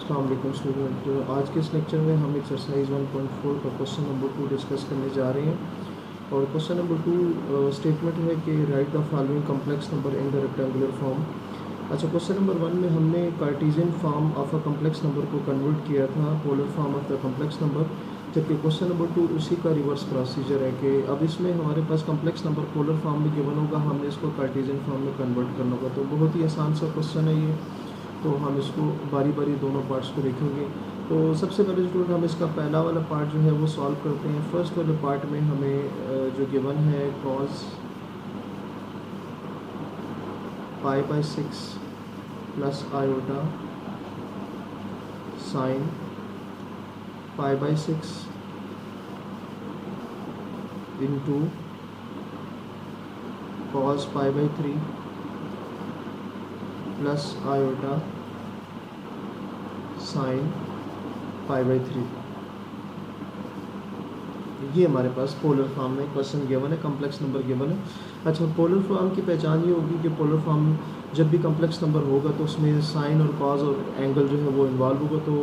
अस्सलाम वालेकुम स्टूडेंट। आज के इस लेक्चर में हम एक्सरसाइज 1.4 का क्वेश्चन नंबर 2 डिस्कस करने जा रहे हैं। और क्वेश्चन नंबर 2 स्टेटमेंट है कि right the following complex number in the rectangular form. अच्छा, क्वेश्चन नंबर 1 में हमने Cartesian form of a complex number को कन्वर्ट किया था polar form of the complex number, जबकि क्वेश्चन नंबर 2 उसी का रिवर्स प्रोसीजर है कि अब इसमें हमारे पास कम्प्लेक्स नंबर पोलर फॉर्म में गिवन होगा, हमने इसको कार्टेशियन फॉर्म में कन्वर्ट करना होगा। तो बहुत ही आसान सा क्वेश्चन है ये, तो हम इसको बारी बारी दोनों पार्ट्स को देखेंगे। तो सबसे पहले स्टूडेंट हम इसका पहला वाला पार्ट जो है वो सॉल्व करते हैं। फर्स्ट वाले पार्ट में हमें जो गिवन है cos π/6 plus iota sine π/6 into cos π/3 plus iota sine π/3। ये हमारे पास पोलर फॉर्म में क्वेश्चन गिवन है, कम्प्लेक्स नंबर गिवन है। अच्छा, पोलर फॉर्म की पहचान ये होगी कि पोलर फॉर्म जब भी कम्प्लेक्स नंबर होगा तो उसमें साइन और कॉज और एंगल जो है वो इन्वॉल्व होगा। तो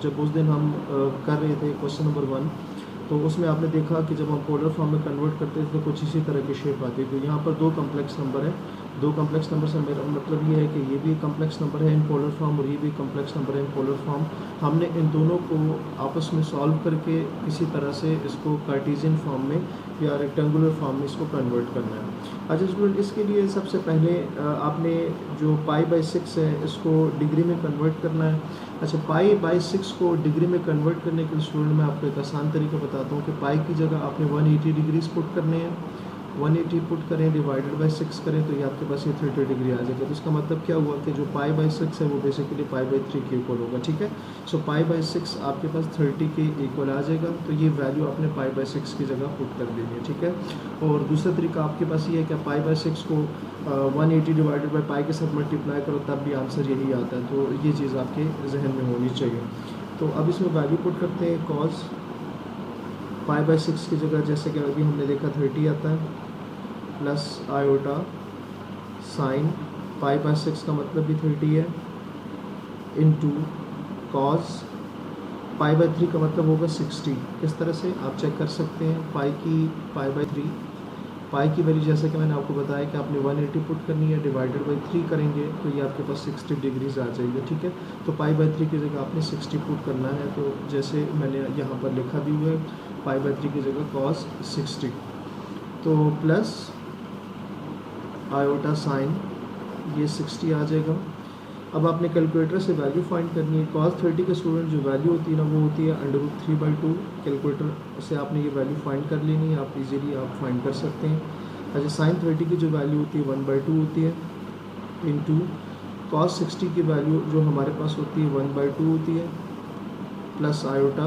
जब उस दिन हम कर रहे थे क्वेश्चन नंबर 1, तो उसमें आपने देखा कि जब हम पोलर फॉर्म में कन्वर्ट करते थे तो कुछ इसी तरह की शेप आती है। तो यहाँ पर दो कम्प्लेक्स नंबर है, दो कम्प्लेक्स नंबर से मेरा मतलब ये है कि ये भी कम्प्लेक्स नंबर है इन पोलर फॉर्म और ये भी कम्प्लेक्स नंबर है इन पोलर फॉर्म। हमने इन दोनों को आपस में सॉल्व करके किसी तरह से इसको कार्टेशियन फॉर्म में या रेक्टेंगुलर फॉर्म में इसको कन्वर्ट करना है। अच्छा स्टूडेंट, इसके लिए सबसे पहले आपने जो π/6 है इसको डिग्री में कन्वर्ट करना है। अच्छा, π/6 को डिग्री में कन्वर्ट करने के लिए स्टूडेंट मैं आपको एक आसान तरीका बताता हूँ कि पाई की जगह आपने 180 डिग्रीज पुट करने हैं। 180 पुट करें, डिवाइडेड बाई 6 करें तो ये आपके पास ये 30 डिग्री आ जाएगा। तो इसका मतलब क्या हुआ कि जो π/6 है वो बेसिकली π/3 के इक्वल होगा। ठीक है, सो π/6 आपके पास 30 के इक्वल आ जाएगा। तो ये वैल्यू आपने π/6 की जगह पुट कर देनी है। ठीक है, और दूसरा तरीका आपके पास ये है कि π/6 को 180 डिवाइडेड बाई पाई के साथ मल्टीप्लाई करो तब भी आंसर यही आता है। तो ये चीज़ आपके जहन में होनी चाहिए। तो अब इसमें वैल्यू पुट करते हैं। कॉस π/6 की जगह जैसे कि अभी हमने देखा 30 आता है, प्लस आयोटा साइन π/6 का मतलब भी 30 है, इनटू कॉस π/3 का मतलब होगा 60। किस तरह से आप चेक कर सकते हैं, π/3 पाई की वैल्यू जैसे कि मैंने आपको बताया कि आपने 180 पुट करनी है, डिवाइडेड बाई 3 करेंगे तो ये आपके पास 60 डिग्रीज आ जाएगी। ठीक है, तो π/3 की जगह आपने 60 पुट करना है। तो जैसे मैंने यहाँ पर लिखा भी हुआ है π/3 की जगह cos 60, तो प्लस आयोटा साइन ये 60 आ जाएगा। अब आपने कैलकुलेटर से वैल्यू फाइंड करनी है। cos 30 के स्टूडेंट जो वैल्यू होती है ना वो होती है √3/2। कैलकुलेटर से आपने ये वैल्यू फाइंड कर लेनी है, आप इजीली आप फाइंड कर सकते हैं। अच्छा, sin 30 की जो वैल्यू होती है 1/2 होती है, इनटू cos 60 की वैल्यू जो हमारे पास होती है 1/2 होती है, प्लस आयोटा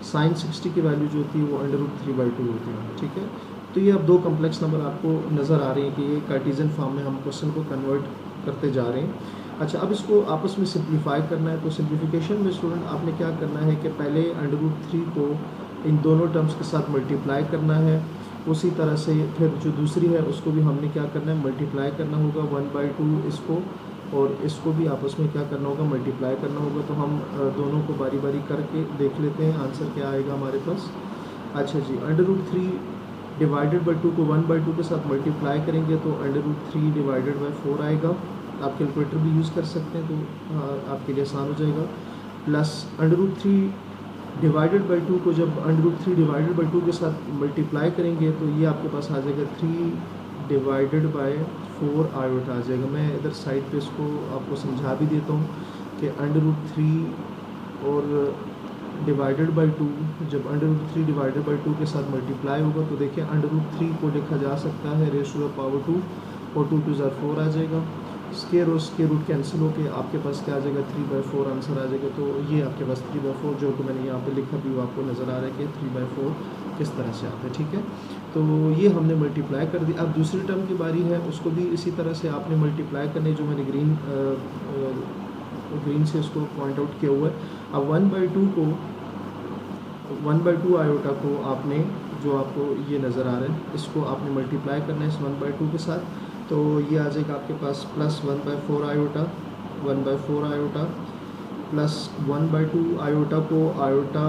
sin 60 की वैल्यू जो होती है वो √3/2 होती है। ठीक है, तो ये अब दो कम्प्लेक्स नंबर आपको नज़र आ रहे हैं कि ये कार्टेशियन फॉर्म में हम क्वेश्चन को कन्वर्ट करते जा रहे हैं। अच्छा, अब इसको आपस में सिंप्लीफाई करना है। तो सिंप्लीफिकेशन में स्टूडेंट आपने क्या करना है कि पहले √3 को इन दोनों टर्म्स के साथ मल्टीप्लाई करना है। उसी तरह से फिर जो दूसरी है उसको भी हमने क्या करना है, मल्टीप्लाई करना होगा 1/2 इसको, और इसको भी आपस में क्या करना होगा, मल्टीप्लाई करना होगा। तो हम दोनों को बारी बारी करके देख लेते हैं आंसर क्या आएगा हमारे पास। अच्छा जी, √3 डिवाइडेड बाई 2 को 1/2 के साथ मल्टीप्लाई करेंगे तो √3 डिवाइडेड बाई 4 आएगा। आप कैलकुलेटर भी यूज़ कर सकते हैं तो आपके लिए आसान हो जाएगा। प्लस √3 डिवाइडेड बाई 2 को जब √3 डिवाइडेड बाई 2 के साथ मल्टीप्लाई करेंगे तो ये आपके पास आ जाएगा 3 डिवाइडेड बाई 4 आयोटा आ जाएगा। मैं इधर साइड पे इसको आपको समझा भी देता हूँ कि √3 और डिवाइडेड बाई 2 जब √3 डिवाइडेड बाई 2 के साथ मल्टीप्लाई होगा तो देखिए √3 को लिखा जा सकता है रेशो ऑफ पावर 2 और 2 2 4 आ जाएगा। स्केयर और स्केयर रूट कैंसिल होके आपके पास क्या आ जाएगा, 3/4 आंसर आ जाएगा। तो ये आपके पास 3/4 जो कि मैंने यहाँ पे लिखा भी वो आपको नज़र आ रहा है कि 3/4 किस तरह से आता है। ठीक है, तो ये हमने मल्टीप्लाई कर दी। अब दूसरी टर्म की बारी है, उसको भी इसी तरह से आपने मल्टीप्लाई करने, जो मैंने ग्रीन से उसको पॉइंट आउट किया हुआ है। अब 1/2 आयोटा को आपने, जो आपको ये नज़र आ रहा है, इसको आपने मल्टीप्लाई करना है इस 1/2 के साथ। तो ये आ जाएगा आपके पास प्लस 1/4 आयोटा प्लस 1/2 आयोटा को आयोटा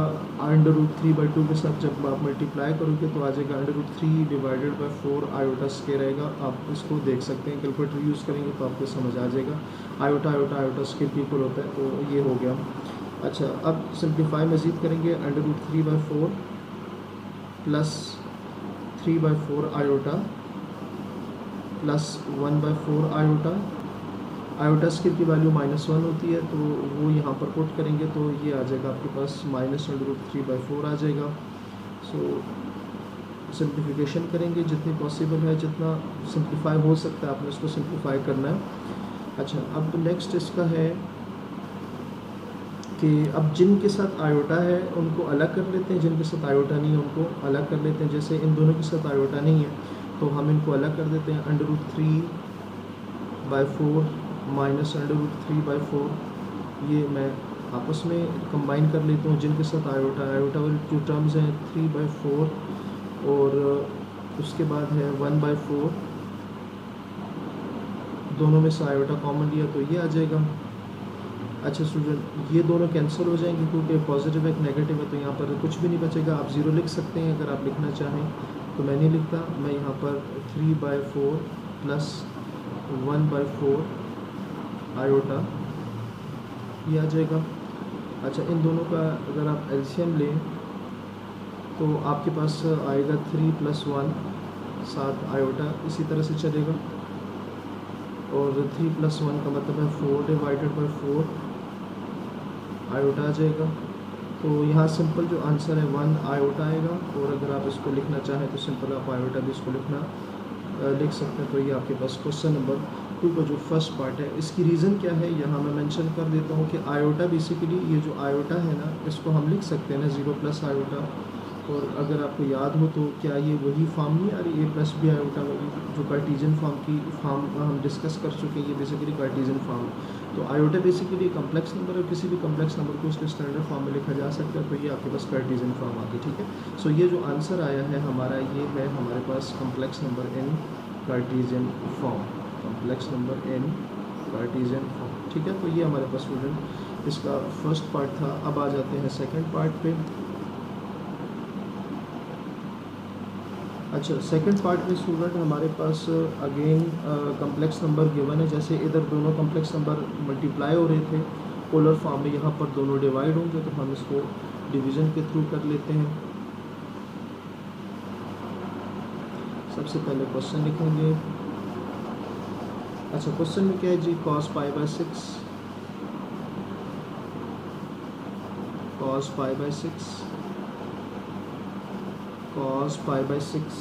√3/2 के साथ जब आप मल्टीप्लाई करोगे तो आ जाएगा √3 डिवाइडेड बाय 4 आयोटा स्केयर आएगा। आप इसको देख सकते हैं, कैलकुलेटर यूज़ करेंगे तो आपको समझ आ जाएगा। आयोटा आयोटा आयोटा स्केयर की इक्वल होता है, तो ये हो गया। अच्छा, अब सिंप्लीफाई मज़ीद करेंगे, √3/4 plus 3/4 iota plus 1/4 iota. Iota square की वैल्यू -1 होती है, तो वो यहाँ पर पुट करेंगे तो ये आ जाएगा आपके पास -√3/4 आ जाएगा। सो सिंप्लीफिकेशन करेंगे जितनी पॉसिबल है, जितना सिंप्लीफाई हो सकता है आपने उसको सिंप्लीफाई करना है। अच्छा, अब नेक्स्ट इसका है कि अब जिनके साथ आयोटा है उनको अलग कर लेते हैं, जिनके साथ आयोटा नहीं है उनको अलग कर लेते हैं। जैसे इन दोनों के साथ आयोटा नहीं है तो हम इनको अलग कर देते हैं, √3/4 माइनस √3/4 ये मैं आपस में कंबाइन कर लेता हूँ। जिनके साथ आयोटा आयोटा वाली 2 टर्म्स हैं 3/4 और उसके बाद है 1/4, दोनों में से आयोटा कॉमन लिया तो ये आ जाएगा। अच्छा स्टूडेंट, ये दोनों कैंसिल हो जाएंगे क्योंकि पॉजिटिव एक नेगेटिव है, तो यहाँ पर कुछ भी नहीं बचेगा। आप 0 लिख सकते हैं अगर आप लिखना चाहें, तो मैं नहीं लिखता। मैं यहाँ पर 3/4 प्लस 1/4 आयोटा ये आ जाएगा। अच्छा, इन दोनों का अगर आप एलसीएम लें तो आपके पास आएगा 3 + 1 7 आयोटा, इसी तरह से चलेगा। और 3 + 1 का मतलब है 4 डिवाइडेड बाय 4 आयोटा आ जाएगा। तो यहाँ सिंपल जो आंसर है 1 आयोटा आएगा। और अगर आप इसको लिखना चाहें तो सिंपल आप आयोटा भी इसको लिख सकते हैं। तो ये आपके पास क्वेश्चन नंबर 2 का जो फर्स्ट पार्ट है, इसकी रीज़न क्या है यहाँ मैं मेंशन कर देता हूँ कि आयोटा बेसिकली ये जो आयोटा है ना, इसको हम लिख सकते हैं ना 0 + आयोटा। और अगर आपको याद हो तो क्या ये वही फॉर्म नहीं आ रही a+b आयोटा वाली, जो कार्टीजन फॉर्म हम डिस्कस कर चुके हैं। ये बेसिकली कार्टीजन फॉर्म। तो आयोटा बेसिकली कम्प्लेक्स नंबर है, किसी भी कम्प्लेक्स नंबर को उसके स्टैंडर्ड फॉर्म में लिखा जा सकता है। तो ये आपके पास कार्टीजन फॉर्म आ गई, ठीक है। सो ये जो आंसर आया है हमारा, ये है हमारे पास complex number in cartesian form, complex number in cartesian form, ठीक है। तो ये हमारे पास स्टूडेंट इसका फर्स्ट पार्ट था। अब आ जाते हैं सेकेंड पार्ट पे। अच्छा, सेकंड पार्ट में स्टूडेंट हमारे पास अगेन कम्प्लेक्स नंबर गिवन है। जैसे इधर दोनों कम्प्लेक्स नंबर मल्टीप्लाई हो रहे थे पोलर फॉर्म में, यहाँ पर दोनों डिवाइड होंगे तो हम इसको डिवीज़न के थ्रू कर लेते हैं। सबसे पहले क्वेश्चन लिखेंगे। अच्छा, क्वेश्चन में क्या है जी, cos π/6 cos π/6 cos π/6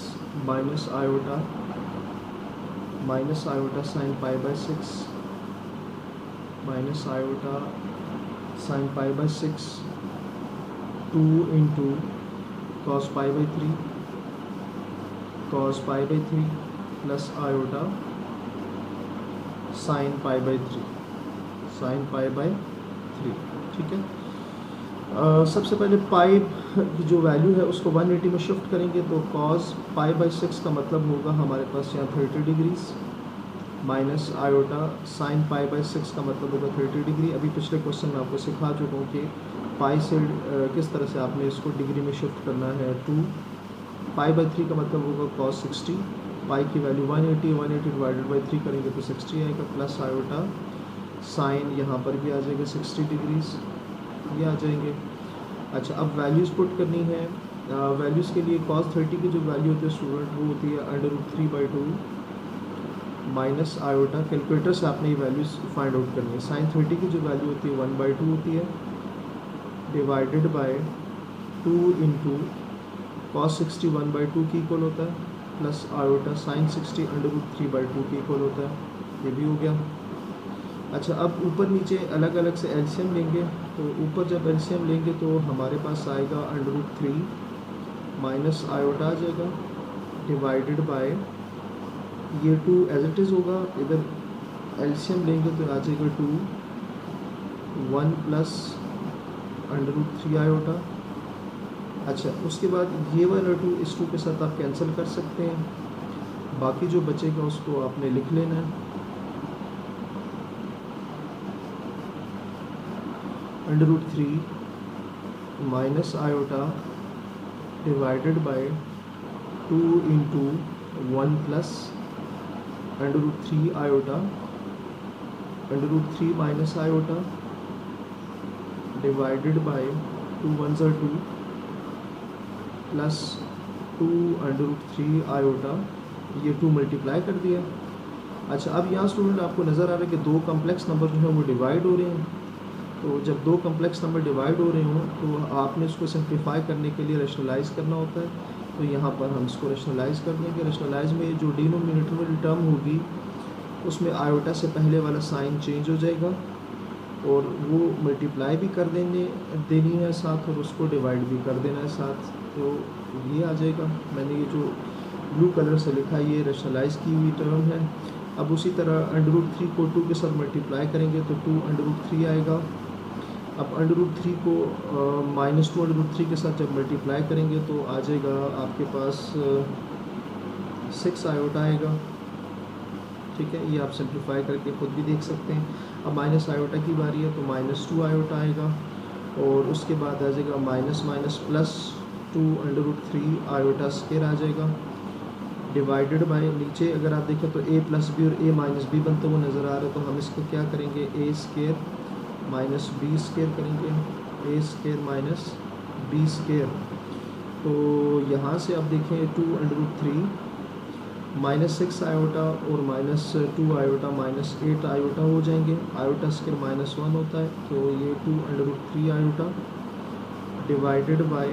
minus iota sin π/6 minus iota sin π/6 2 × cos π/3 cos π/3 plus iota sin π/3 ठीक है। सबसे पहले पाई की जो वैल्यू है उसको 180 में शिफ्ट करेंगे तो cos π/6 का मतलब होगा हमारे पास यहाँ 30 डिग्रीज, माइनस आयोटा sin π/6 का मतलब होगा 30 डिग्री। अभी पिछले क्वेश्चन में आपको सिखा चुका हूँ कि पाई से किस तरह से आपने इसको डिग्री में शिफ्ट करना है। 2 π/3 का मतलब होगा cos 60, पाई की वैल्यू 180 डिवाइडेड बाई 3 करेंगे तो 60 आएगा, प्लस आयोटा साइन यहाँ पर भी आ जाएगा 60 डिग्रीज, ये आ जाएंगे। अच्छा, अब वैल्यूज़ पुट करनी है। वैल्यूज़ के लिए cos 30 की जो वैल्यू होती है स्टूडेंट वो होती है √3/2 माइनस आयोटा, कैलकुलेटर से आपने ये वैल्यूज़ फाइंड आउट करनी है। sin 30 की जो वैल्यू होती है 1/2 होती है डिवाइडेड बाय 2 × cos 60 1/2 की इक्वल होता है, प्लस आयोटा sin 60 √3/2 की इक्वल होता है। ये भी हो गया। अच्छा, अब ऊपर नीचे अलग अलग से एलसीएम लेंगे। तो ऊपर जब एलसीएम लेंगे तो हमारे पास आएगा √3 माइनस आयोटा आ जाएगा डिवाइडेड बाय ये 2 एज इट इज़ होगा। इधर एलसीएम लेंगे तो आ जाएगा 2 1 प्लस √3 आयोटा। अच्छा, उसके बाद ये वाला 2 इस 2 के साथ आप कैंसिल कर सकते हैं, बाकी जो बचेगा उसको आपने लिख लेना है। √3 minus iota divided by 2 into 1 plus √3 iota √3 minus iota divided by 2 1 ज़ा 2 प्लस 2 √3 आयोटा, ये 2 मल्टीप्लाई कर दिया। अच्छा, अब यहाँ स्टूडेंट आपको नज़र आ रहा है कि दो कम्प्लेक्स नंबर जो है वो डिवाइड हो रहे हैं। तो जब दो कम्प्लेक्स नंबर डिवाइड हो रहे हों तो आपने इसको सिंप्लीफाई करने के लिए रैशनलाइज़ करना होता है। तो यहाँ पर हम इसको रैशनलाइज़ कर देंगे। रैशनलाइज़ में जो डिनोमिनेटर वाली टर्म होगी उसमें आयोटा से पहले वाला साइन चेंज हो जाएगा और वो मल्टीप्लाई भी कर देनी है साथ, और उसको डिवाइड भी कर देना है साथ। तो ये आ जाएगा। मैंने ये जो ब्लू कलर से लिखा है ये रैशनलाइज़ की हुई टर्म है। अब उसी तरह √3 को 2 के साथ मल्टीप्लाई करेंगे तो 2 √3 आएगा। अब √3 को -2 √3 के साथ जब मल्टीप्लाई करेंगे तो आ जाएगा आपके पास 6 आयोटा आएगा। ठीक है, ये आप सिंप्लीफाई करके खुद भी देख सकते हैं। अब माइनस आयोटा की बारी है तो -2 आयोटा आएगा और उसके बाद आ जाएगा minus minus plus 2 √3 iota square आ जाएगा डिवाइडेड बाय, नीचे अगर आप देखें तो a प्लस बी और a माइनस बी बनते हुए नज़र आ रहा है। तो हम इसको क्या करेंगे, a square minus B square करेंगे, a square minus B square. तो यहाँ से आप देखें 2 √3 -6 आयोटा और -2 आयोटा -8 आयोटा हो जाएंगे। आयोटा स्क्वायर -1 होता है तो ये 2 √3 आयोटा डिवाइडेड बाय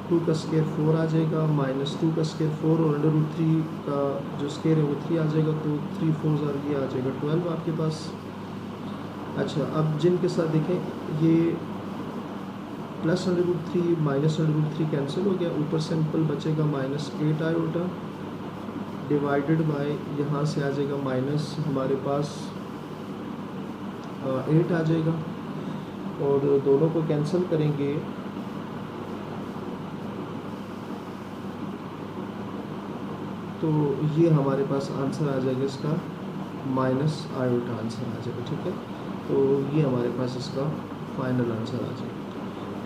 2 का स्क्वायर 4 आ जाएगा, -2 का स्क्वायर 4 और √3 का जो स्क्वायर है वो 3 आ जाएगा। तो 3 4 ये आ जाएगा 12 आपके पास। अच्छा, अब जिनके साथ देखें ये प्लस √3 माइनस √3 कैंसिल हो गया, ऊपर सिंपल बचेगा -8 आयोटा डिवाइडेड बाय, यहाँ से आ जाएगा माइनस हमारे पास 8 आ जाएगा और दोनों को कैंसिल करेंगे तो ये हमारे पास आंसर आ जाएगा इसका माइनस आयोटा आंसर आ जाएगा। ठीक है, तो ये हमारे पास इसका फाइनल आंसर आ जाएगा।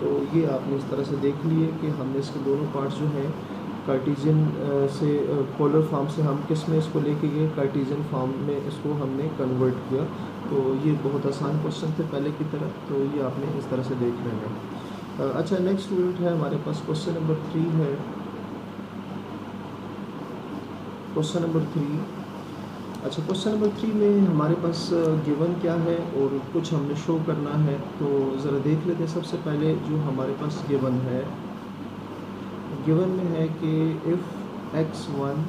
तो ये आपने इस तरह से देख लिए कि हमने इसके दोनों पार्ट्स जो हैं कार्टेशियन से पोलर फॉर्म से हम किस में इसको लेके गए, कार्टेशियन फॉर्म में इसको हमने कन्वर्ट किया। तो ये बहुत आसान क्वेश्चन थे पहले की तरह, तो ये आपने इस तरह से देख लेना। अच्छा, नेक्स्ट स्टूडेंट है हमारे पास क्वेश्चन नंबर 3 है। क्वेश्चन नंबर 3, अच्छा क्वेश्चन नंबर 3 में हमारे पास गिवन क्या है और कुछ हमने शो करना है। तो ज़रा देख लेते हैं। सबसे पहले जो हमारे पास गिवन है, गिवन में है कि if x1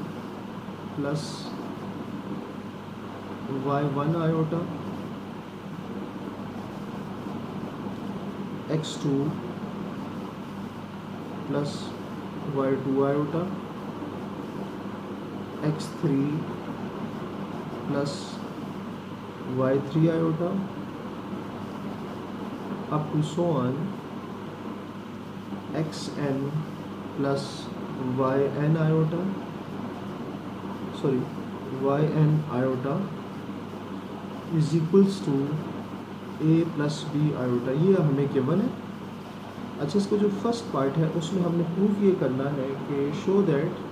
plus y1 iota x2 plus y2 iota x3 plus y3 iota up to so on xn plus yn iota yn iota is equals to a plus b iota. ये हमें given है। अच्छा, इसको जो first part है उसमें हमने proof ये करना है कि show that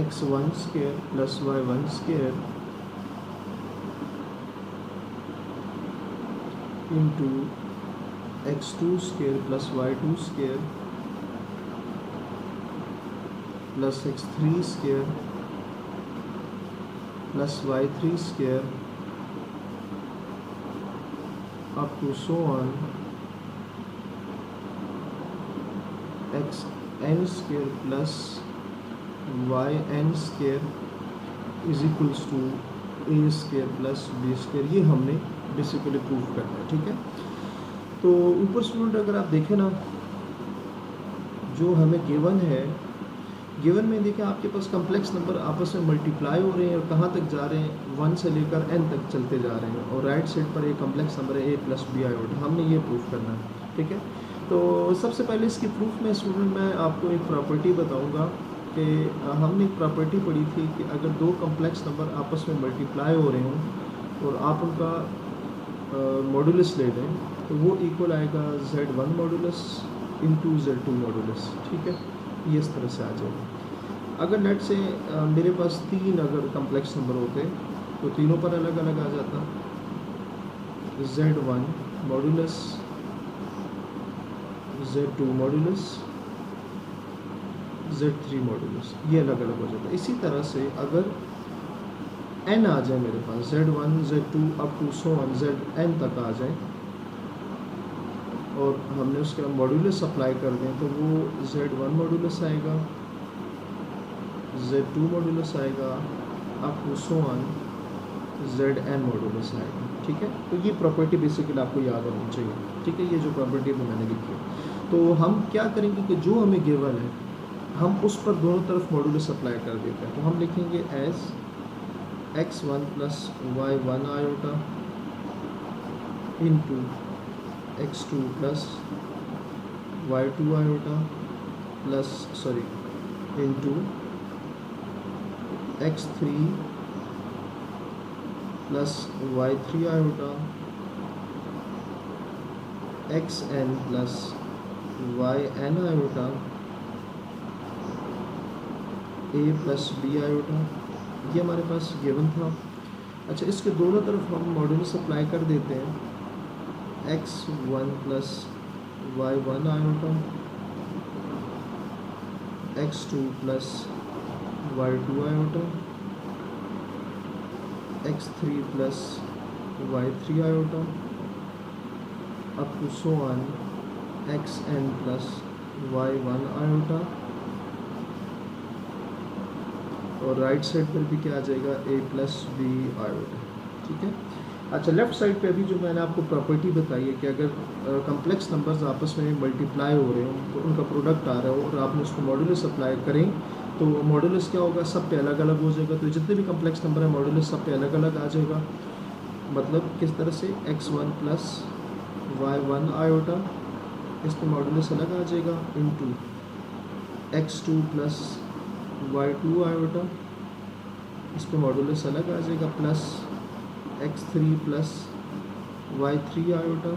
x1 square plus y1 square into x2 square plus y2 square plus x3 square plus y3 square up to so on xn square plus yn square is equals to a square plus b square. ये हमने basically prove करना है। ठीक है, तो ऊपर student अगर आप देखें ना, जो हमें गिवन है, गिवन में देखें आपके पास कम्प्लेक्स नंबर आपस में मल्टीप्लाई हो रहे हैं और कहाँ तक जा रहे हैं, 1 से लेकर n तक चलते जा रहे हैं और राइट साइड पर एक कम्प्लेक्स नंबर है a प्लस b आयोटा। हमने ये प्रूफ करना है। ठीक है, तो सबसे पहले इसकी प्रूफ में स्टूडेंट मैं आपको एक प्रॉपर्टी बताऊंगा कि हमने एक प्रॉपर्टी पढ़ी थी कि अगर दो कम्प्लेक्स नंबर आपस में मल्टीप्लाई हो रहे हों और आप उनका मॉडुलस ले लें तो वो इक्वल आएगा Z1 modulus into Z2 modulus. ठीक है, ये इस तरह से आ जाएगा। अगर नेट से मेरे पास तीन अगर कम्प्लेक्स नंबर होते तो तीनों पर अलग अलग आ जाता। Z1 modulus Z2 modulus Z3 modulus, ये अलग अलग हो जाता। इसी तरह से अगर n आ जाए मेरे पास Z1 Z2 up to so on Zn तक आ जाए और हमने उसका मॉडुलस अप्लाई कर दें तो वो Z1 मॉडुलस आएगा, Z2 मॉडुलस आएगा, up to so on Zn modulus आएगा। ठीक है, तो ये प्रॉपर्टी बेसिकली आपको याद होनी चाहिए। ठीक है, ये जो प्रॉपर्टी में मैंने लिखी है, तो हम क्या करेंगे कि जो हमें गिवन है हम उस पर दोनों तरफ मॉडुलस अप्लाई कर देते हैं। तो हम लिखेंगे as x1 plus y1 iota into x2 plus y2 iota plus into x3 plus y3 iota xn plus yn iota a plus b iota, ये हमारे पास गिवन था। अच्छा, इसके दोनों तरफ हम मॉडुलस अप्लाई कर देते हैं। x1 plus y1 iota x2 plus y2 iota x3 plus y3 iota up to so on xn plus y1 iota, और राइट साइड पर भी क्या आ जाएगा a प्लस b आयोटा। ठीक है। अच्छा, लेफ़्ट साइड पे अभी जो मैंने आपको प्रॉपर्टी बताई है कि अगर कम्प्लेक्स नंबर्स आपस में मल्टीप्लाई हो रहे हो तो उनका प्रोडक्ट आ रहा हो और आपने उसको मॉडुलस अप्लाई करें तो मॉडुलस क्या होगा, सब पे अलग अलग हो जाएगा। तो जितने भी कम्प्लेक्स नंबर है मॉडुलस सब पे अलग अलग आ जाएगा। मतलब किस तरह से x1 प्लस y1 आयोटा, इस पर मॉडुलस अलग आ जाएगा, into x2 plus y2 iota, इस पर मॉडुलस अलग आ जाएगा, plus x3 plus y3 iota,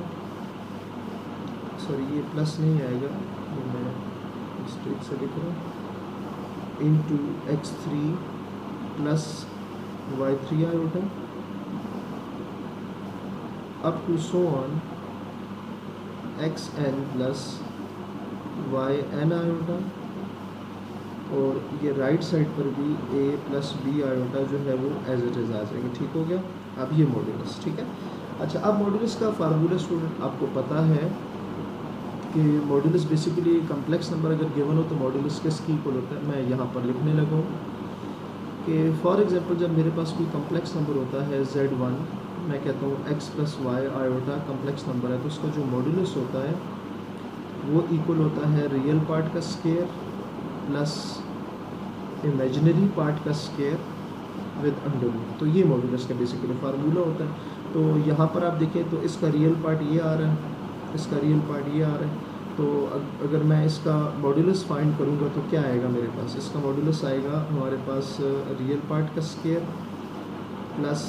sorry ये प्लस नहीं आएगा, ये मैं मिस्टेक से लिख रहा हूँ, into x3 plus y3 iota up to so on xn plus yn iota, और ये राइट साइड पर भी a प्लस b आयोटा जो है वो एज इट इज़ आ जाएगी। ठीक हो गया। अब ये मॉडुलस, ठीक है। अच्छा, अब मॉडुलस का फार्मूला स्टूडेंट आपको पता है कि मॉडुलस बेसिकली कम्प्लेक्स नंबर अगर गिवन हो तो मॉडुलस किसकी इक्वल होता है। मैं यहाँ पर लिखने लगा हूँ कि फॉर एग्जांपल जब मेरे पास कोई कम्प्लेक्स नंबर होता है Z1, मैं कहता हूँ x plus Y iota complex number है, तो उसका जो मॉडुलस होता है वो इक्वल होता है रियल पार्ट का स्क्वायर प्लस इमेजिनरी पार्ट का स्क्वायर विद अंडर रूट। तो ये मॉडुलस का बेसिकली फार्मूला होता है। तो यहाँ पर आप देखें तो इसका रियल पार्ट ये आ रहा है, इसका रियल पार्ट ये आ रहा है। तो अगर मैं इसका मॉडुलस फाइंड करूँगा तो क्या आएगा मेरे पास, इसका मॉडुलस आएगा हमारे पास रियल पार्ट का स्क्वायर प्लस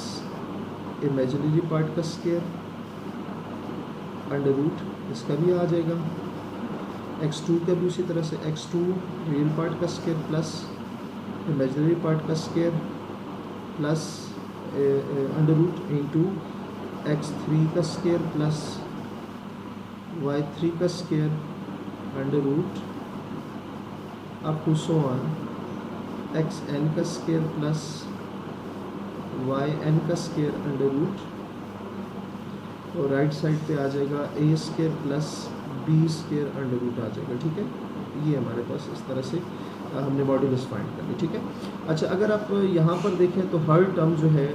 इमेजिनरी पार्ट का स्क्वायर अंडर रूट, इसका भी आ जाएगा। x2 का भी उसी तरह से x2 रियल पार्ट का स्क्वायर प्लस इमेजिनरी पार्ट का square plus under root into x3 का स्क्वायर प्लस y3 का square under root up to so on xn का स्क्वायर प्लस yn का स्क्वायर अंडर रूट, और राइट साइड पे आ जाएगा a square plus b square under root आ जाएगा। ठीक है, ये हमारे पास इस तरह से हमने मॉडुलस फाइंड कर ली। ठीक है। अच्छा, अगर आप यहाँ पर देखें तो हर टर्म जो है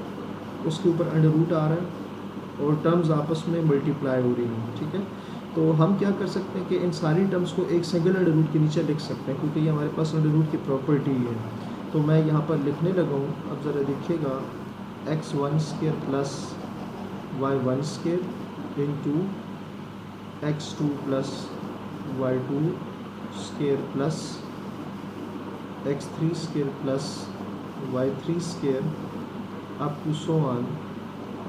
उसके ऊपर अंडर रूट आ रहा है और टर्म्स आपस में मल्टीप्लाई हो रही हैं। ठीक है, तो हम क्या कर सकते हैं कि इन सारी टर्म्स को एक सिंगल अंडर रूट के नीचे लिख सकते हैं, क्योंकि ये हमारे पास अंडर रूट की प्रॉपर्टी है। तो मैं यहाँ पर लिखने लगा हूँ, अब ज़रा देखिएगा, x1 square plus y1 square into x2 plus y2 square plus x3 square plus y3 square up to so on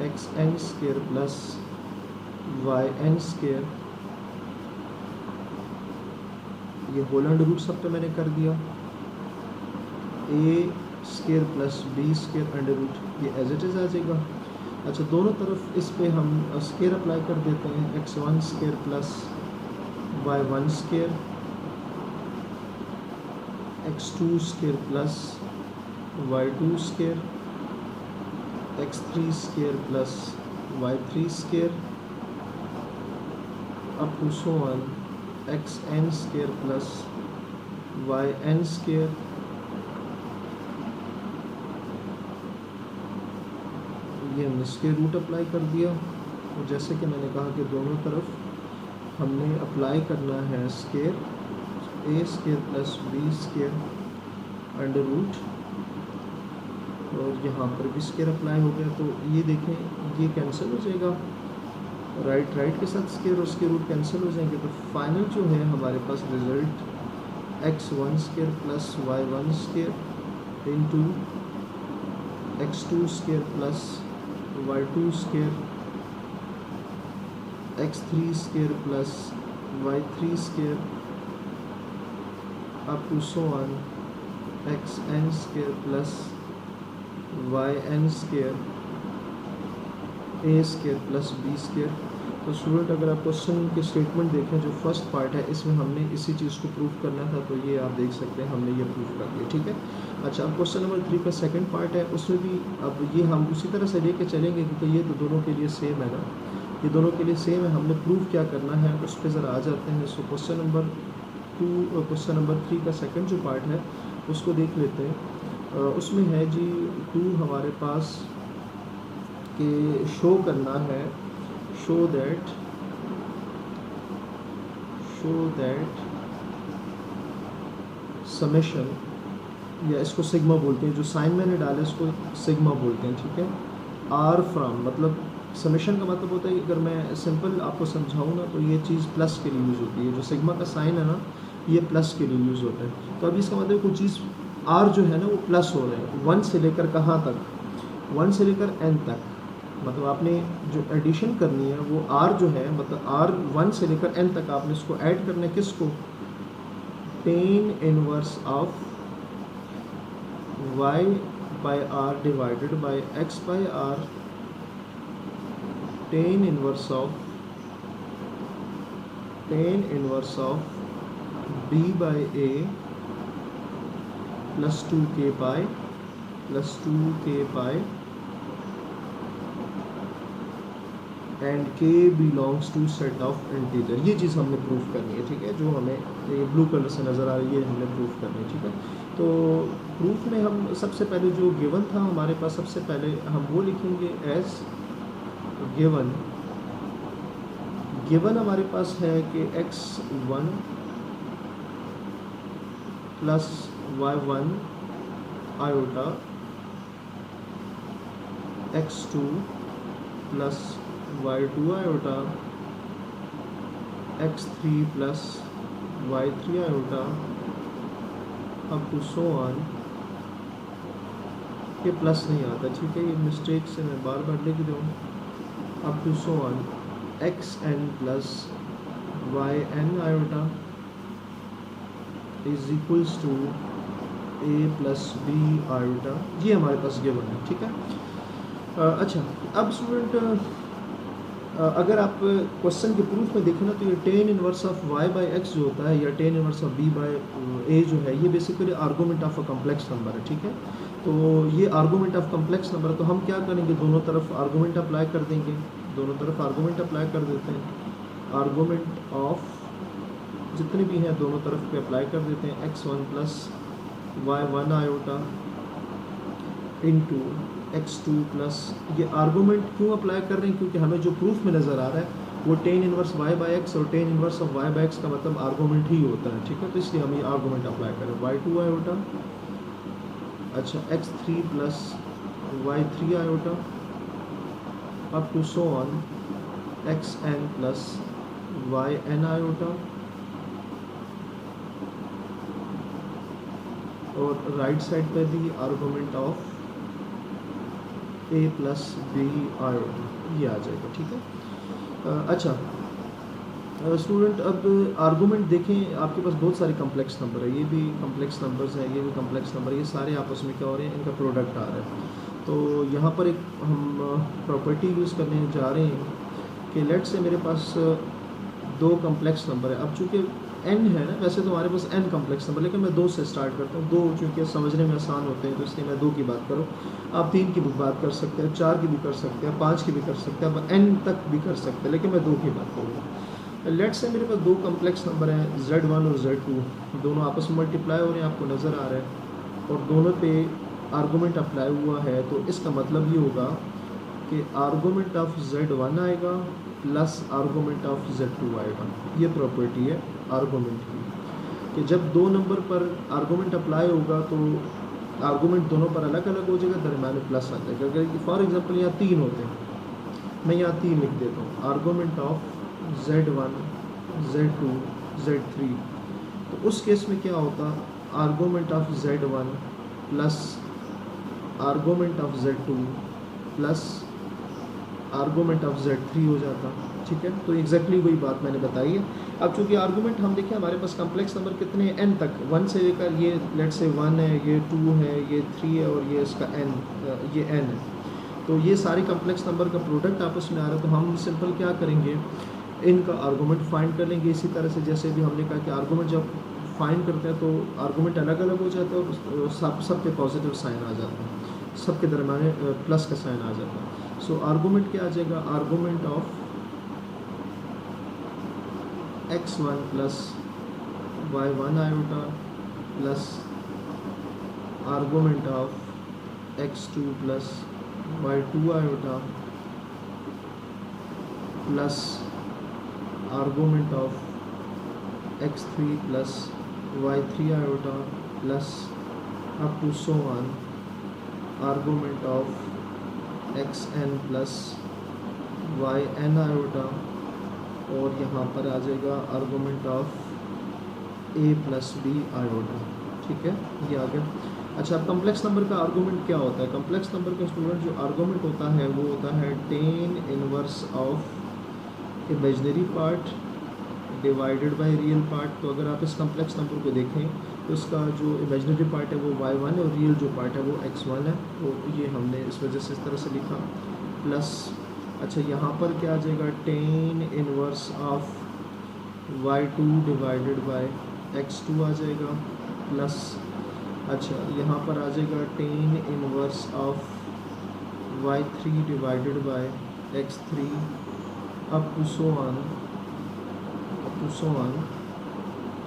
xn square plus yn square, ये होल अंडर रूट सब पे मैंने कर दिया। a square plus b square under root, ये as it is आ जाएगा। अच्छा, दोनों तरफ इस पे हम स्केयर अप्लाई कर देते हैं, x1 square plus y1 square, x2 square plus y2 square, x3 square plus y3 square up to so on xn square plus yn square. ये हमने स्केयर रूट अप्लाई कर दिया, और जैसे कि मैंने कहा कि दोनों तरफ हमने अप्लाई करना है square, a square plus b square under root, और यहाँ पर भी स्केयर अप्लाई हो गया। तो ये देखें, ये कैंसिल हो जाएगा, राइट के साथ स्केयर और स्केयर रूट कैंसिल हो जाएंगे। तो फाइनल जो है हमारे पास result x1 square plus y1 square into x2 square plus y2 square, x3 square plus y3 square up to so on xn square plus yn square, a square plus b square. तो student, अगर आप question के statement देखें, जो first part है इसमें हमने इसी चीज़ को प्रूव करना था, तो ये आप देख सकते हैं हमने ये प्रूव कर दिया, ठीक है। अच्छा, अब क्वेश्चन नंबर 3 का सेकंड पार्ट है, उसमें भी अब ये हम उसी तरह से लेके चलेंगे, क्योंकि ये तो दोनों के लिए सेम है ना, ये दोनों के लिए सेम है। हमने प्रूव क्या करना है उस पर ज़रा आ जाते हैं। सो क्वेश्चन नंबर 3 का सेकंड जो पार्ट है उसको देख लेते हैं। उसमें है जी 2 हमारे पास के शो करना है, शो दैट समेशन, या इसको सिग्मा बोलते हैं, जो साइन मैंने डाला इसको सिग्मा बोलते हैं, ठीक है। आर फ्रॉम, मतलब समेशन का मतलब होता है कि अगर मैं सिंपल आपको समझाऊँ ना, तो ये चीज़ प्लस के लिए यूज़ होती है। जो सिग्मा का साइन है ना, ये प्लस के लिए यूज़ होता है। तो अभी इसका मतलब कोई चीज़ आर जो है ना वो प्लस हो रहे हैं, 1 से लेकर कहाँ तक, 1 से लेकर n तक। मतलब आपने जो एडिशन करनी है वो r जो है, मतलब r 1 से लेकर n तक आपने इसको ऐड करना है, किसको, tan inverse of y by r divided by x by r, tan inverse of b by a plus 2k pi and k belongs to set of integer. ये चीज़ हमने प्रूफ करनी है, ठीक है, जो हमें ये ब्लू कलर से नज़र आ रही है, हमने प्रूफ करनी है, ठीक है। तो प्रूफ में हम सबसे पहले जो गिवन था हमारे पास, सबसे पहले हम वो लिखेंगे एज गिवन हमारे पास है कि x1 plus y1 iota, x2 plus y2 iota, x3 plus y3 iota up to so on. ये प्लस नहीं आता, ठीक है, ये मिस्टेक से मैं बार बार लिख दूँ। Up to so on xn plus yn iota is equals to a plus b iota. ये हमारे पास गिवन है, ठीक है। अच्छा, अब स्टूडेंट अगर आप क्वेश्चन के प्रूफ में देखें ना, तो ये tan inverse of y by x जो होता है, या tan inverse of b by a जो है, ये basically argument of a complex number है, ठीक है। तो ये आर्गूमेंट ऑफ कम्प्लेक्स नंबर है, तो हम क्या करेंगे, दोनों तरफ आर्गूमेंट अप्लाई कर देंगे, दोनों तरफ आर्गूमेंट अप्लाई कर देते हैं। आर्गूमेंट ऑफ जितने भी हैं दोनों तरफ पे अप्लाई कर देते हैं। x1 plus y1 iota into x2 plus, ये आर्गूमेंट क्यों अप्लाई कर रहे हैं, क्योंकि हमें जो प्रूफ में नज़र आ रहा है वो tan inverse y by x, और tan inverse of y by x का मतलब आर्गूमेंट ही होता है, ठीक है। तो इसलिए हम ये आर्गूमेंट अप्लाई करें, y2 आयोटा, अच्छा x3 plus y3 iota up to so on xn plus yn iota, और राइट साइड पे भी argument of A plus B iota, ये आ जाएगा। ठीक है। अच्छा स्टूडेंट, अब आर्गूमेंट देखें, आपके पास बहुत सारे कम्प्लेक्स नंबर है, ये भी कम्प्लेक्स नंबर्स हैं, ये भी कम्प्लेक्स नंबर, ये सारे आपस में क्या हो रहे हैं, इनका प्रोडक्ट आ रहा है। तो यहाँ पर एक हम प्रॉपर्टी यूज़ करने जा रहे हैं कि लेट से मेरे पास दो कम्प्लेक्स नंबर है। अब चूँकि n है ना, वैसे तो हमारे पास n कम्प्लेक्स नंबर, लेकिन मैं 2 से स्टार्ट करता हूँ। 2 चूँकि समझने में आसान होते हैं तो इसलिए मैं 2 की बात करूँ। आप 3 की भी बात कर सकते हैं, 4 की भी कर सकते हैं, 5 की भी कर सकते हैं, आप n तक भी कर सकते हैं, लेकिन मैं 2 की बात करूँगा। लेट से मेरे पास दो कम्प्लेक्स नंबर हैं Z1 और Z2, दोनों आपस में मल्टीप्लाई हो रहे हैं, आपको नज़र आ रहा है, और दोनों पे आर्गूमेंट अप्लाई हुआ है। तो इसका मतलब ये होगा कि आर्गूमेंट ऑफ Z1 आएगा प्लस आर्गूमेंट ऑफ Z2 आएगा। ये प्रॉपर्टी है आर्गूमेंट की कि जब दो नंबर पर आर्गूमेंट अप्लाई होगा तो आर्गूमेंट दोनों पर अलग अलग हो जाएगा, दरम्यान में प्लस आ जाएगा। अगर फॉर एग्जांपल यहाँ 3 होते हैं, मैं यहाँ 3 लिख देता हूँ, argument of Z1 Z2 Z3, तो उस केस में क्या होता, argument of Z1 plus argument of Z2 plus argument of Z3 हो जाता। ठीक है, तो एग्जैक्टली वही बात मैंने बताई है। अब चूँकि आर्गूमेंट हम देखें, हमारे पास कम्प्लेक्स नंबर कितने हैं, n तक, 1 से लेकर ये लेट से 1 है, ये 2 है, ये 3 है, और ये इसका n, ये n है। तो ये सारे कम्प्लेक्स नंबर का प्रोडक्ट आपस में आ रहा है। तो हम सिंपल क्या करेंगे, इनका आर्गूमेंट फाइंड कर लेंगे। इसी तरह से जैसे भी हमने कहा कि आर्गूमेंट जब फाइंड करते हैं तो आर्गूमेंट अलग अलग हो जाता है और सब पे पॉजिटिव साइन आ जाता है, सबके दरमियान प्लस का साइन आ जाता है। सो आर्गूमेंट क्या आ जाएगा, argument of x1 plus y1 iota plus argument of x2 plus y2 iota plus argument of x3 plus y3 iota plus up to so on argument of xn plus yn iota, और यहाँ पर आ जाएगा argument of a plus b iota. ठीक है, ये आ गया। अच्छा, अब कम्प्लेक्स नंबर का आर्गूमेंट क्या होता है? कम्प्लेक्स नंबर का स्टूडेंट जो आर्गूमेंट होता है वो होता है tan inverse of imaginary part divided by real part. तो अगर आप इस कम्प्लेक्स नंबर को देखें तो इसका जो इमेजिनरी पार्ट है वो y1 है और रियल जो पार्ट है वो x1 है। तो ये हमने इस वजह से इस तरह से लिखा, प्लस अच्छा यहाँ पर क्या आ जाएगा, tan inverse of y2 divided by x2 आ जाएगा, प्लस अच्छा यहाँ पर आ जाएगा tan inverse of y3 divided by x3 up to so on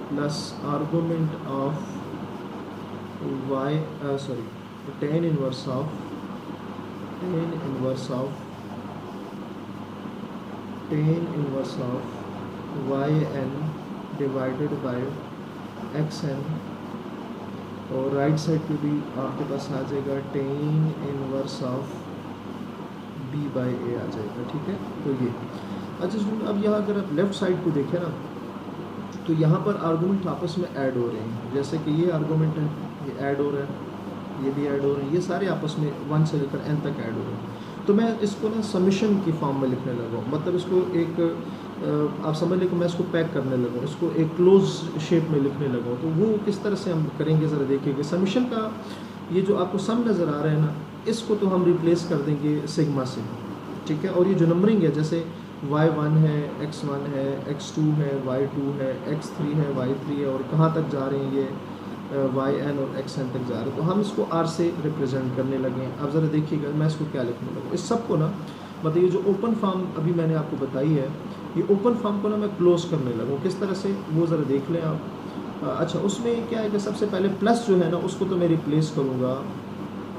plus argument of tan inverse of yn divided by xn, और राइट साइड पे भी आपके पास आ जाएगा tan inverse of b by a आ जाएगा। ठीक है, तो ये अच्छा स्टूडेंट, अब यहाँ अगर आप लेफ़्ट साइड को देखें ना तो यहाँ पर आर्गूमेंट आपस में ऐड हो रहे हैं। जैसे कि ये आर्गूमेंट है, ये ऐड हो रहा है, ये भी ऐड हो रहे हैं, ये सारे आपस में 1 से लेकर n तक ऐड हो रहे हैं। तो मैं इसको ना समीशन की फॉर्म में लिखने लगा हूँ, मतलब इसको एक आप समझ लें कि मैं इसको पैक करने लगा हूँ, इसको एक क्लोज शेप में लिखने लगा हूँ। तो वो किस तरह से हम करेंगे ज़रा देखिएगा। समीशन का ये जो आपको सम नज़र आ रहा है ना, इसको तो हम रिप्लेस कर देंगे सिग्मा से। ठीक है, और ये जो नंबरिंग है, जैसे y1 है, x1 है, x2 है, y2 है, x3 है, y3 है, और कहाँ तक जा रहे हैं ये yn और xn तक जा रहे हैं। तो हम इसको r से रिप्रेजेंट करने लगे हैं। अब ज़रा देखिएगा मैं इसको क्या लिखने लगा, इस सब को ना, मतलब ये जो ओपन फॉर्म अभी मैंने आपको बताई है, ये ओपन फॉर्म को ना मैं क्लोज़ करने लगा हूँ। किस तरह से वो ज़रा देख लें आप। अच्छा, उसमें क्या है कि सबसे पहले प्लस जो है ना उसको तो मैं रिप्लेस करूँगा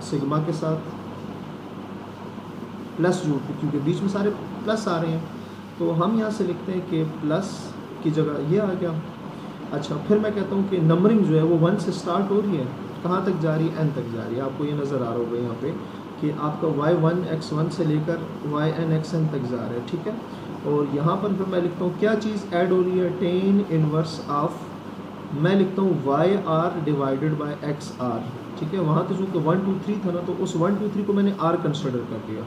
सिग्मा के साथ, प्लस जो, क्योंकि बीच में सारे प्लस आ रहे हैं, तो हम यहाँ से लिखते हैं कि प्लस की जगह ये आ गया। अच्छा, फिर मैं कहता हूँ कि नंबरिंग जो है वो 1 से स्टार्ट हो रही है, कहाँ तक जा रही है, n तक जा रही है। आपको ये नज़र आ रहा होगा यहाँ पे कि आपका y1 x1 से लेकर yn xn तक जा रहा है। ठीक है, और यहाँ पर फिर मैं लिखता हूँ क्या चीज़ ऐड हो रही है, tan इनवर्स ऑफ मैं लिखता हूँ Y R divided by X R, ठीक है। वहाँ तो चूँकि 1 2 3 था ना, तो उस 1 2 3 को मैंने आर कंसिडर कर दिया,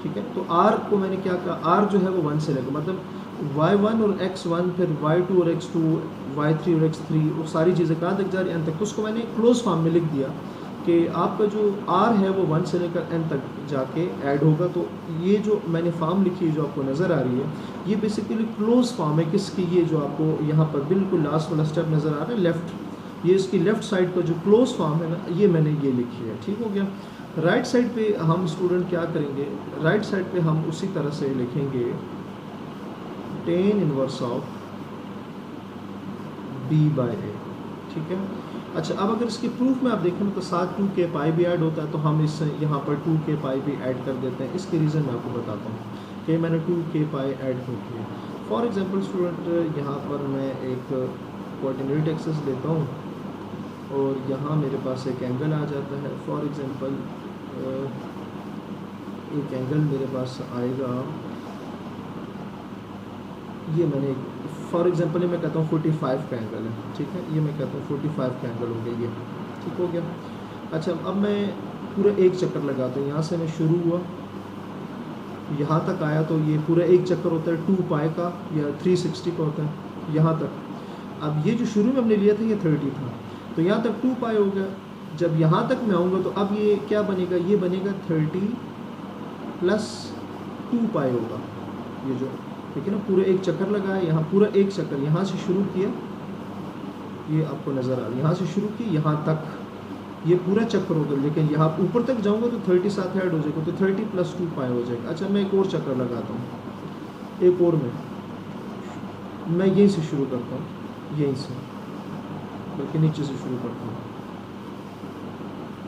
ठीक है। तो आर को मैंने क्या कहा, आर जो है वो 1 से लेकर, मतलब y1 और x1, फिर y2 और x2, y3 और x3, वो सारी चीज़ें कहाँ तक जा रही है, n तक। तो उसको मैंने क्लोज फॉर्म में लिख दिया कि आपका जो r है वो 1 से लेकर n तक जाके ऐड होगा। तो ये जो मैंने फॉर्म लिखी है जो आपको नज़र आ रही है, ये बेसिकली क्लोज फॉर्म है किसकी, ये जो आपको यहाँ पर बिल्कुल लास्ट वाला स्टेप नज़र आ रहा है लेफ़्ट, ये इसकी लेफ़्ट साइड का जो क्लोज फॉर्म है ना, ये मैंने ये लिखी है, ठीक हो गया। राइट साइड पे हम स्टूडेंट क्या करेंगे, राइट साइड पे हम उसी तरह से लिखेंगे tan inverse of b by a, ठीक है। अच्छा, अब अगर इसके प्रूफ में आप देखें तो साथ 2k पाई भी ऐड होता है, तो हम इस यहाँ पर 2k पाई भी ऐड कर देते हैं। इसके रीज़न मैं आपको बताता हूँ कि मैंने 2k पाई ऐड क्यों किया। फॉर एग्जांपल स्टूडेंट, यहाँ पर मैं एक कोऑर्डिनेट एक्सिस लेता हूँ और यहाँ मेरे पास एक एंगल आ जाता है। फॉर एग्जांपल एक एंगल मेरे पास आएगा, ये मैंने फॉर एग्जांपल मैं कहता हूँ 45 का एंगल है, ठीक है। ये मैं कहता हूँ 45 का एंगल हो गया, ये ठीक हो गया। अच्छा, अब मैं पूरा एक चक्कर लगाता हूँ, यहाँ से मैं शुरू हुआ यहाँ तक आया, तो ये पूरा एक चक्कर होता है 2 पाई का या 360 का होता है यहाँ तक। अब ये जो शुरू में हमने लिया था ये 30 था, तो यहाँ तक 2 पाई हो गया। जब यहाँ तक मैं आऊँगा तो अब ये क्या बनेगा, ये बनेगा 30 प्लस 2 पाई होगा, ये जो, ठीक है ना। पूरा एक चक्कर लगाया, यहाँ पूरा एक चक्कर यहाँ से शुरू किया, ये आपको नज़र आ रहा है, यहाँ से शुरू की यहाँ तक ये पूरा चक्कर होगा, लेकिन यहाँ ऊपर तक जाऊँगा तो 30 साथ ऐड हो जाएगा, तो 30 प्लस 2 पाई हो जाएगा। अच्छा, मैं एक और चक्कर लगाता हूँ, एक और मैं यहीं से शुरू करता हूँ, यहीं से, बल्कि नीचे से शुरू करता हूँ,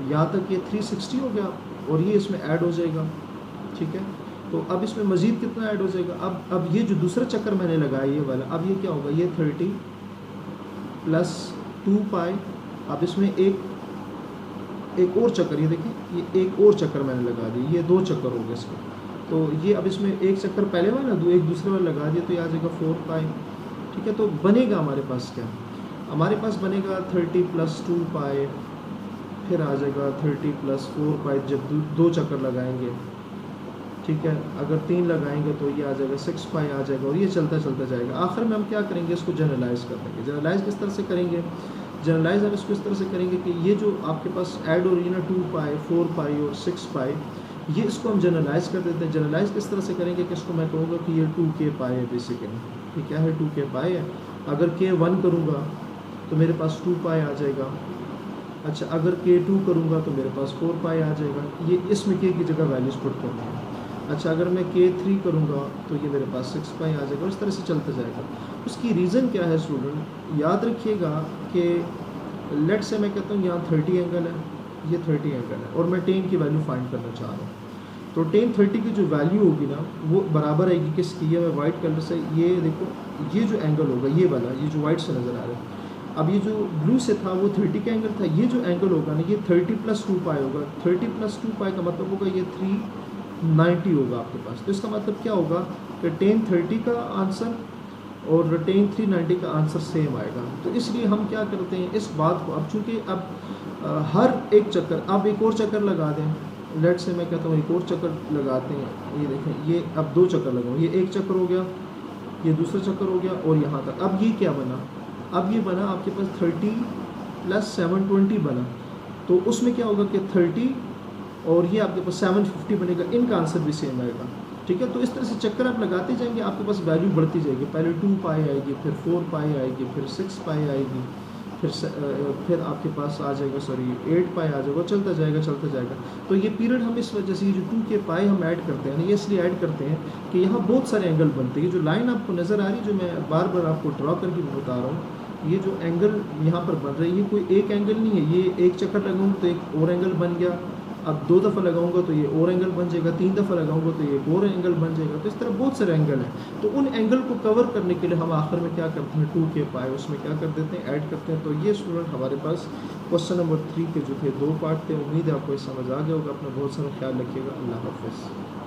यहाँ तक ये 360 हो गया और ये इसमें ऐड हो जाएगा, ठीक है। तो अब इसमें मज़ीद कितना ऐड हो जाएगा, अब ये जो दूसरा चक्कर मैंने लगाया ये वाला, अब ये क्या होगा, ये 30 प्लस 2 पाई। अब इसमें एक और चक्कर, ये देखिए ये एक और चक्कर मैंने लगा दिया, ये 2 चक्कर हो गए इसके। तो ये अब इसमें एक चक्कर पहले वाला एक दूसरे वाला लगा दिया, तो ये आ जाएगा 4 पाई, ठीक है। तो बनेगा हमारे पास क्या, हमारे पास बनेगा 30 प्लस 2 पाई, फिर आ जाएगा 30 प्लस 4 पाई जब 2 चक्कर लगाएंगे, ठीक है। अगर 3 लगाएंगे तो ये आ जाएगा 6 पाई आ जाएगा, और ये चलता चलता जाएगा। आखिर में हम क्या करेंगे, इसको जनरलाइज़ कर देंगे। जनरलाइज़ किस तरह से करेंगे, जनरलाइज हम इसको इस तरह से करेंगे कि ये जो आपके पास ऐड हो रही है ना 2 पाई 4 पाई और 6 पाई, ये इसको हम जनरलाइज़ कर देते हैं। जनरलाइज़ किस तरह से करेंगे कि इसको मैं कहूँगा कि ये 2k पाई है बेसिकली, ये क्या है 2k पाई है। अगर k 1 करूँगा तो मेरे पास 2 पाई आ जाएगा। अच्छा, अगर k 2 करूँगा तो मेरे पास 4 पाई आ जाएगा, ये इसमें k की जगह वैल्यूज़ पुट करनी है। अच्छा, अगर मैं k 3 करूँगा तो ये मेरे पास 6 पाई आ जाएगा, और इस तरह से चलता जाएगा। उसकी रीज़न क्या है स्टूडेंट, याद रखिएगा कि लेट से मैं कहता हूँ यहाँ 30 एंगल है, ये 30 एंगल है, और मैं tan की वैल्यू फाइंड करना चाह रहा हूँ। तो tan 30 की जो वैल्यू होगी ना, वो बराबर आएगी किसकी, ये मैं वाइट कलर से, ये देखो ये जो एंगल होगा ये वाला, ये जो वाइट से नज़र आ रहा है। अब ये जो ब्लू से था वो 30 का एंगल था, ये जो एंगल होगा ना ये 30 प्लस 2 पाई होगा। 30 प्लस 2 पाई का मतलब होगा ये 390 होगा आपके पास। तो इसका मतलब क्या होगा कि tan 30 का आंसर और tan 390 का आंसर सेम आएगा। तो इसलिए हम क्या करते हैं इस बात को, अब चूँकि अब हर एक चक्कर, अब एक और चक्कर लगा दें, लेट से मैं कहता हूँ एक और चक्कर लगाते हैं। ये देखें, ये अब 2 चक्कर लगाऊँ, ये एक चक्कर हो गया, ये दूसरा चक्कर हो गया, और यहाँ तक। अब ये क्या बना, अब ये बना आपके पास 30 प्लस 720 बना। तो उसमें क्या होगा कि 30 और ये आपके पास 750 बनेगा, इनका आंसर भी सेम आएगा, ठीक है। तो इस तरह से चक्कर आप लगाते जाएंगे, आपके पास वैल्यू बढ़ती जाएगी। पहले 2 पाई आएगी, फिर 4 पाई आएगी, फिर 6 पाई आएगी, फिर आपके पास आ जाएगा 8 पाई आ जाएगा, चलता जाएगा। तो ये पीरियड हम इस वजह से, ये जो 2k पाई हम ऐड करते हैं ना, ये इसलिए ऐड करते हैं कि यहाँ बहुत सारे एंगल बनते हैं। ये जो लाइन आपको नज़र आ रही है, जो मैं बार बार आपको ड्रॉ करके बता रहा हूँ, ये जो एंगल यहाँ पर बन रही है, ये कोई एक एंगल नहीं है। ये एक चक्कर लगाऊँगा तो एक और एंगल बन गया, अब 2 दफ़ा लगाऊंगा तो ये और एंगल बन जाएगा, 3 दफ़ा लगाऊंगा तो ये और एंगल बन जाएगा। तो इस तरह बहुत सारे एंगल हैं। तो उन एंगल को कवर करने के लिए हम आखिर में क्या करते हैं, 2k पाई उसमें क्या कर देते हैं, ऐड करते हैं। तो ये स्टूडेंट हमारे पास क्वेश्चन नंबर 3 के जो थे 2 पार्ट थे। उम्मीद है आपको ये समझ आ गया होगा। अपना बहुत सारा ख्याल रखिएगा। अल्लाह हाफ़िज़।